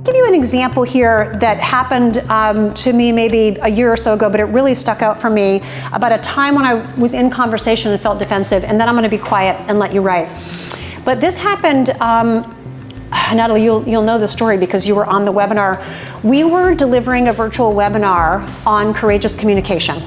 Give you an example here that happened to me maybe a year or so ago, but it really stuck out for me about a time when I was in conversation and felt defensive, and then I'm going to be quiet and let you write. But this happened, Natalie, you'll know the story because you were on the webinar. We were delivering a virtual webinar on courageous communication.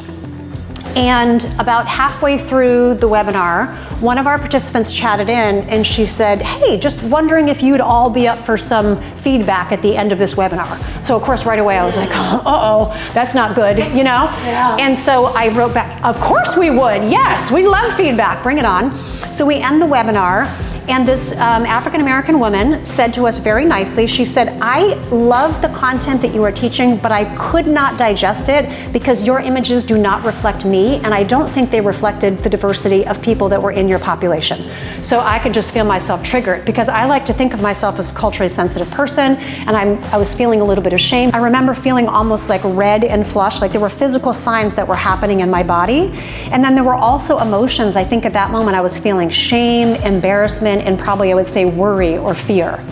And about halfway through the webinar, one of our participants chatted in and she said, hey, just wondering if you'd all be up for some feedback at the end of this webinar. So of course, right away I was like, uh-oh, that's not good, you know? Yeah. And so I wrote back, of course we would, yes, we love feedback, bring it on. So we end the webinar, and this African-American woman said to us very nicely, she said, I love the content that you are teaching, but I could not digest it because your images do not reflect me, and I don't think they reflected the diversity of people that were in your population. So I could just feel myself triggered because I like to think of myself as a culturally sensitive person, and I was feeling a little bit of shame. I remember feeling almost like red and flushed, like there were physical signs that were happening in my body. And then there were also emotions. I think at that moment I was feeling shame, embarrassment, and probably I would say worry or fear.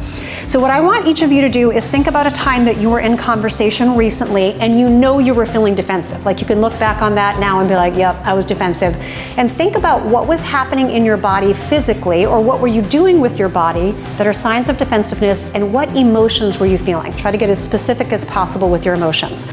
So what I want each of you to do is think about a time that you were in conversation recently and you know you were feeling defensive. Like you can look back on that now and be like, yep, I was defensive. And think about what was happening in your body physically, or what were you doing with your body that are signs of defensiveness, and what emotions were you feeling? Try to get as specific as possible with your emotions.